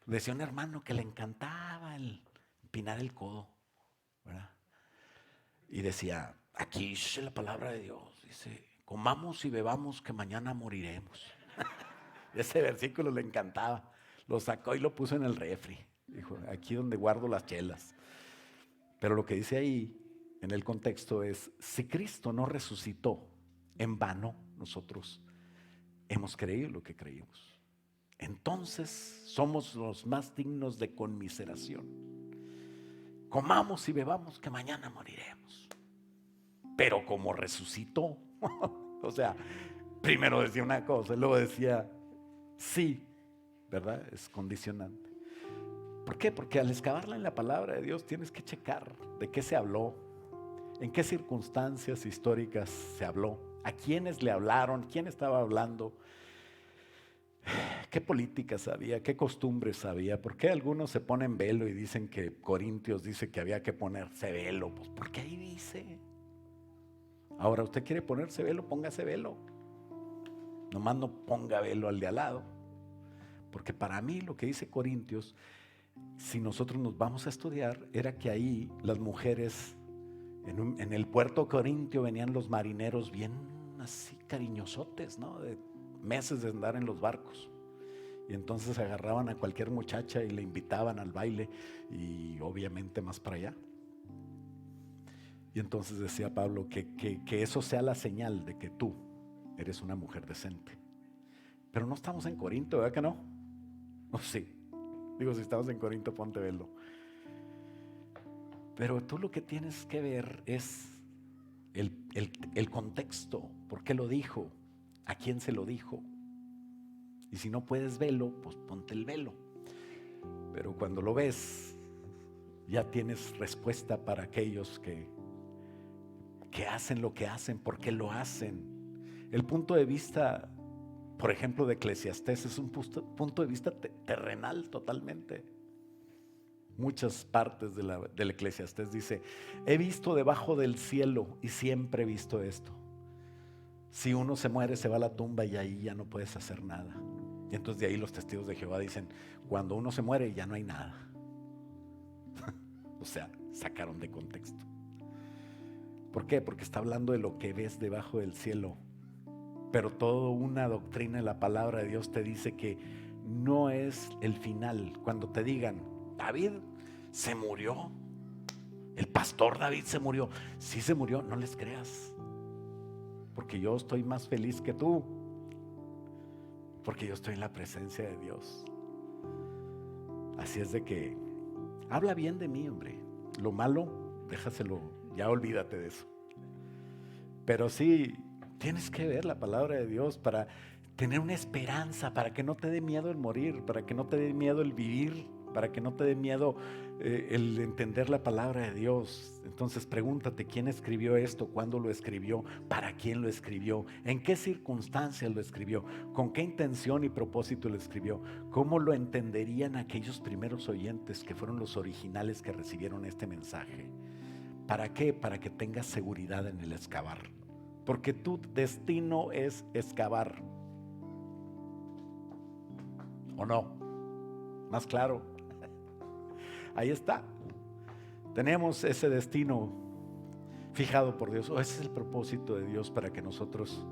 S1: Decía un hermano que le encantaba el empinar el codo, ¿verdad? Y decía, aquí dice la palabra de Dios, dice, comamos y bebamos que mañana moriremos. Ese versículo le encantaba. Lo sacó y lo puso en el refri. Dijo, aquí donde guardo las chelas. Pero lo que dice ahí en el contexto es, si Cristo no resucitó, en vano nosotros hemos creído lo que creímos. Entonces somos los más dignos de conmiseración. Comamos y bebamos que mañana moriremos. Pero como resucitó, o sea, primero decía una cosa, luego decía, sí, ¿verdad? Es condicionante. ¿Por qué? Porque al excavarla en la palabra de Dios tienes que checar de qué se habló, en qué circunstancias históricas se habló, a quiénes le hablaron, quién estaba hablando, qué políticas había, qué costumbres había, por qué algunos se ponen velo y dicen que Corintios dice que había que ponerse velo, pues porque ahí dice. Ahora, usted quiere ponerse velo, póngase velo. Nomás no ponga velo al de al lado. Porque para mí lo que dice Corintios, si nosotros nos vamos a estudiar, era que ahí las mujeres, en el puerto corintio venían los marineros bien así cariñosotes, ¿no? De meses de andar en los barcos. Y entonces agarraban a cualquier muchacha y le invitaban al baile y obviamente más para allá. Y entonces decía Pablo que eso sea la señal de que tú eres una mujer decente. Pero no estamos en Corinto, ¿verdad que no? No, sí. Digo, si estamos en Corinto, ponte velo. Pero tú lo que tienes que ver es el contexto. ¿Por qué lo dijo? ¿A quién se lo dijo? Y si no puedes verlo, pues ponte el velo. Pero cuando lo ves, ya tienes respuesta para aquellos que hacen lo que hacen, por qué lo hacen. El punto de vista, por ejemplo, de Eclesiastés es un punto de vista terrenal totalmente. Muchas partes del Eclesiastés dice: he visto debajo del cielo y siempre he visto esto. Si uno se muere, se va a la tumba y ahí ya no puedes hacer nada. Y entonces de ahí los testigos de Jehová dicen: cuando uno se muere ya no hay nada. O sea, sacaron de contexto. ¿Por qué? Porque está hablando de lo que ves debajo del cielo. Pero toda una doctrina de la palabra de Dios te dice que no es el final. Cuando te digan: David se murió, el pastor David se murió. Sí se murió, no les creas. Porque yo estoy más feliz que tú. Porque yo estoy en la presencia de Dios. Así es de que habla bien de mí, hombre. Lo malo, déjaselo, ya olvídate de eso. Pero sí, tienes que ver la palabra de Dios para tener una esperanza, para que no te dé miedo el morir, para que no te dé miedo el vivir, para que no te dé miedo el entender la palabra de Dios. Entonces pregúntate: ¿quién escribió esto? ¿Cuándo lo escribió? ¿Para quién lo escribió? ¿En qué circunstancias lo escribió? ¿Con qué intención y propósito lo escribió? ¿Cómo lo entenderían aquellos primeros oyentes que fueron los originales que recibieron este mensaje? ¿Para qué? Para que tengas seguridad en el excavar. Porque tu destino es excavar. ¿O no? Más claro. Ahí está. Tenemos ese destino fijado por Dios. Ese es el propósito de Dios para que nosotros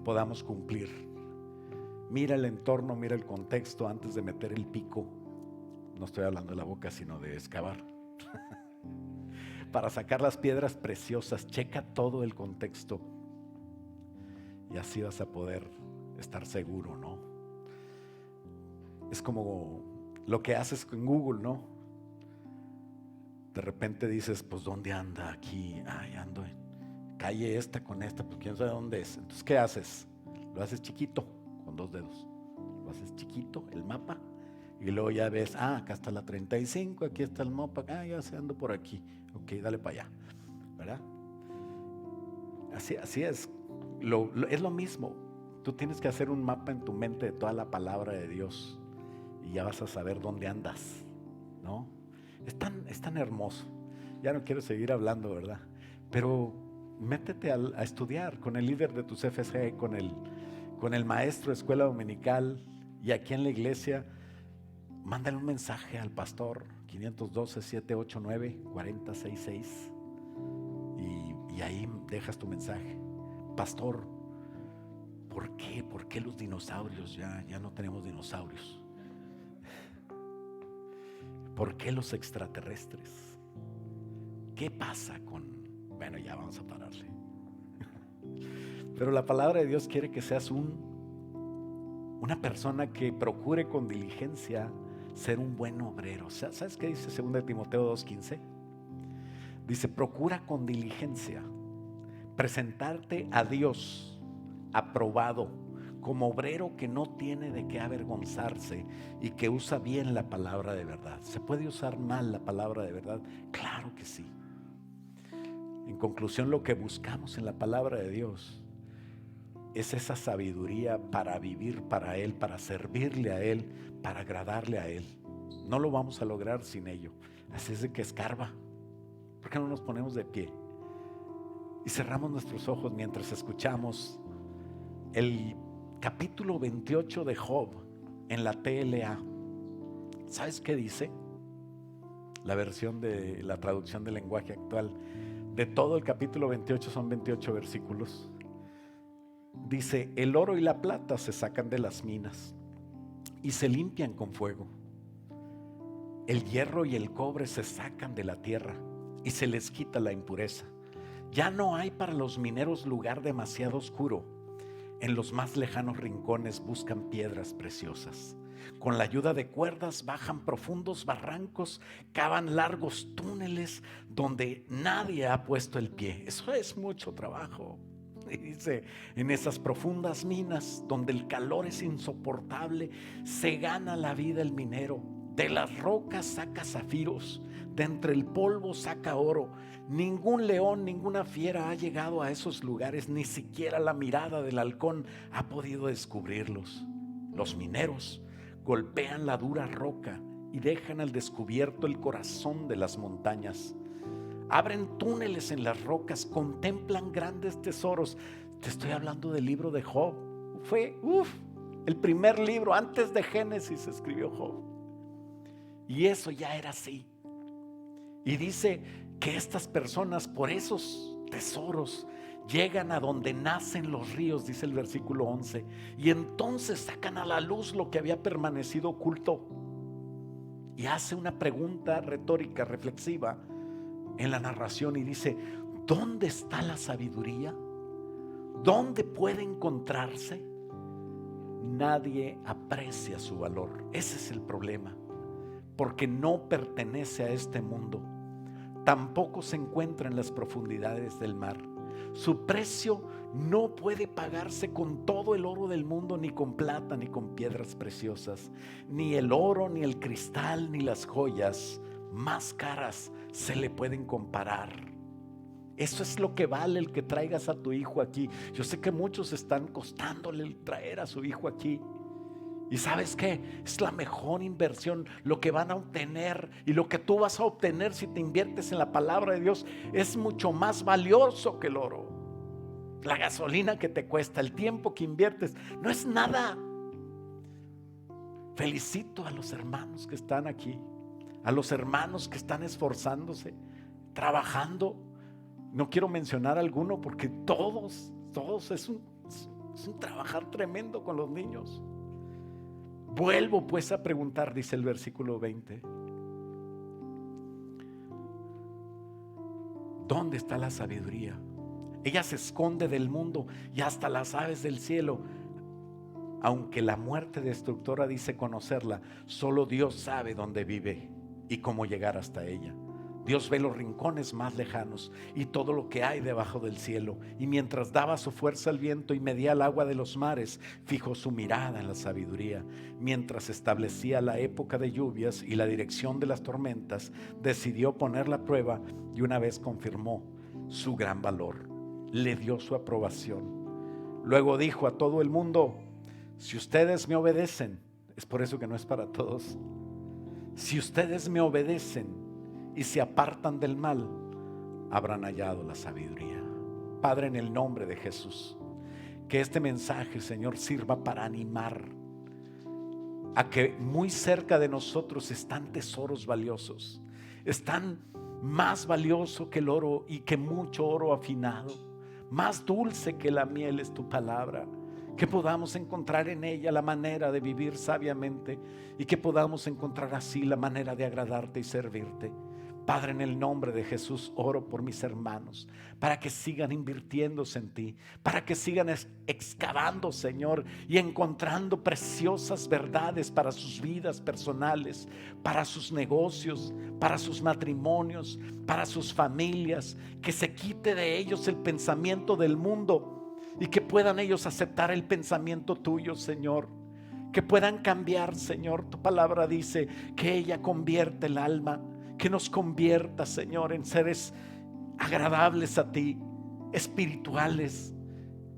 S1: podamos cumplir. Mira el entorno, mira el contexto antes de meter el pico. No estoy hablando de la boca, sino de excavar. Para sacar las piedras preciosas, checa todo el contexto. Y así vas a poder estar seguro, ¿no? Es como lo que haces con Google, ¿no? De repente dices: pues ¿dónde anda? Aquí, ay, ando en calle esta con esta, pues quién sabe dónde es. Entonces, ¿qué haces? Lo haces chiquito, con 2 dedos. Lo haces chiquito, el mapa, y luego ya ves: acá está la 35, aquí está el mapa, ya se ando por aquí. Ok, dale para allá, ¿verdad? Así es. Es lo mismo. Tú tienes que hacer un mapa en tu mente de toda la palabra de Dios y ya vas a saber dónde andas, ¿no? Es tan hermoso. Ya no quiero seguir hablando, ¿verdad? Pero métete a estudiar con el líder de tus FSG, con el maestro de escuela dominical, y aquí en la iglesia. Mándale un mensaje al pastor 512-789-4066 y ahí dejas tu mensaje. Pastor, ¿por qué? ¿Por qué los dinosaurios? Ya no tenemos dinosaurios. ¿Por qué los extraterrestres? ¿Qué pasa con...? Bueno, ya vamos a pararle. Pero la palabra de Dios quiere que seas una persona que procure con diligencia ser un buen obrero. O sea, ¿sabes qué dice 2 Timoteo 2:15? Dice: procura con diligencia presentarte a Dios aprobado como obrero que no tiene de qué avergonzarse y que usa bien la palabra de verdad. ¿Se puede usar mal la palabra de verdad? Claro que sí. En conclusión, lo que buscamos en la palabra de Dios es esa sabiduría para vivir para Él, para servirle a Él, para agradarle a Él. No lo vamos a lograr sin ello. Así es de que escarba. ¿Por qué no nos ponemos de pie y cerramos nuestros ojos mientras escuchamos el capítulo 28 de Job en la TLA? ¿Sabes qué dice? La versión de la traducción del lenguaje actual. De todo el capítulo 28 son 28 versículos. Dice: el oro y la plata se sacan de las minas y se limpian con fuego. El hierro y el cobre se sacan de la tierra y se les quita la impureza. Ya no hay para los mineros lugar demasiado oscuro. En los más lejanos rincones buscan piedras preciosas. Con la ayuda de cuerdas bajan profundos barrancos, cavan largos túneles donde nadie ha puesto el pie. Eso es mucho trabajo. Y dice: en esas profundas minas donde el calor es insoportable, se gana la vida el minero. De las rocas saca zafiros, de entre el polvo saca oro. Ningún león, ninguna fiera ha llegado a esos lugares, ni siquiera la mirada del halcón ha podido descubrirlos. Los mineros golpean la dura roca y dejan al descubierto el corazón de las montañas. Abren túneles en las rocas, contemplan grandes tesoros. Te estoy hablando del libro de Job. Fue el primer libro, antes de Génesis se escribió Job. Y eso ya era así. Y dice que estas personas, por esos tesoros, llegan a donde nacen los ríos, dice el versículo 11, y entonces sacan a la luz lo que había permanecido oculto. Y hace una pregunta retórica, reflexiva en la narración, y dice: ¿dónde está la sabiduría? ¿Dónde puede encontrarse? Nadie aprecia su valor. Ese es el problema, porque no pertenece a este mundo. Tampoco se encuentra en las profundidades del mar. Su precio no puede pagarse con todo el oro del mundo, ni con plata, ni con piedras preciosas. Ni el oro, ni el cristal, ni las joyas más caras se le pueden comparar. Eso es lo que vale el que traigas a tu hijo aquí. Yo sé que muchos están costándole traer a su hijo aquí. Y ¿sabes qué? Es la mejor inversión. Lo que van a obtener y lo que tú vas a obtener si te inviertes en la palabra de Dios es mucho más valioso que el oro. La gasolina que te cuesta, el tiempo que inviertes, no es nada. Felicito a los hermanos que están aquí, a los hermanos que están esforzándose, trabajando. No quiero mencionar alguno porque todos es un trabajar tremendo con los niños. Vuelvo pues a preguntar, dice el versículo 20, ¿dónde está la sabiduría? Ella se esconde del mundo y hasta las aves del cielo. Aunque la muerte destructora dice conocerla, solo Dios sabe dónde vive y cómo llegar hasta ella. Dios ve los rincones más lejanos y todo lo que hay debajo del cielo. Y mientras daba su fuerza al viento y medía el agua de los mares, fijó su mirada en la sabiduría. Mientras establecía la época de lluvias y la dirección de las tormentas, decidió ponerla a prueba y una vez confirmó su gran valor. Le dio su aprobación. Luego dijo a todo el mundo: si ustedes me obedecen, es por eso que no es para todos. Si ustedes me obedecen y se apartan del mal, habrán hallado la sabiduría. Padre, en el nombre de Jesús, que este mensaje, Señor, sirva para animar a que muy cerca de nosotros están tesoros valiosos. Están más valioso que el oro y que mucho oro afinado. Más dulce que la miel es tu palabra. Que podamos encontrar en ella la manera de vivir sabiamente y que podamos encontrar así la manera de agradarte y servirte. Padre, en el nombre de Jesús oro por mis hermanos, para que sigan invirtiéndose en ti, para que sigan excavando, Señor, y encontrando preciosas verdades para sus vidas personales, para sus negocios, para sus matrimonios, para sus familias. Que se quite de ellos el pensamiento del mundo, y que puedan ellos aceptar el pensamiento tuyo, Señor. Que puedan cambiar, Señor. Tu palabra dice que ella convierte el alma, que nos convierta, Señor, en seres agradables a ti, espirituales,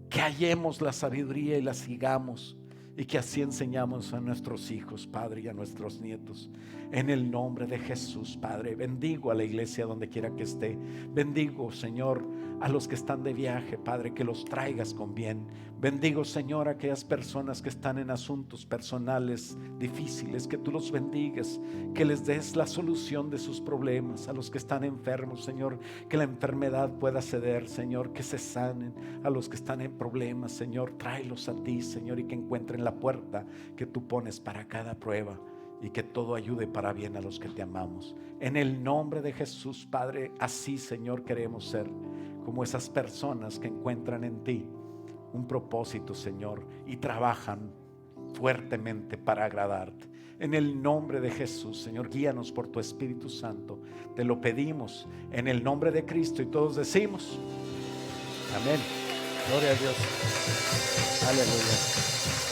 S1: que hallemos la sabiduría y la sigamos, y que así enseñamos a nuestros hijos, Padre, y a nuestros nietos. En el nombre de Jesús, Padre, bendigo a la iglesia donde quiera que esté. Bendigo, Señor, a los que están de viaje, Padre, que los traigas con bien. Bendigo, Señor, a aquellas personas que están en asuntos personales difíciles, que tú los bendigas, que les des la solución de sus problemas. A los que están enfermos, Señor, que la enfermedad pueda ceder, Señor, que se sanen. A los que están en problemas, Señor, tráelos a ti, Señor, y que encuentren la puerta que tú pones para cada prueba, y que todo ayude para bien a los que te amamos. En el nombre de Jesús, Padre, así, Señor, queremos ser como esas personas que encuentran en ti un propósito, Señor, y trabajan fuertemente para agradarte. En el nombre de Jesús, Señor, guíanos por tu Espíritu Santo. Te lo pedimos en el nombre de Cristo, y todos decimos amén. Gloria a Dios. Aleluya.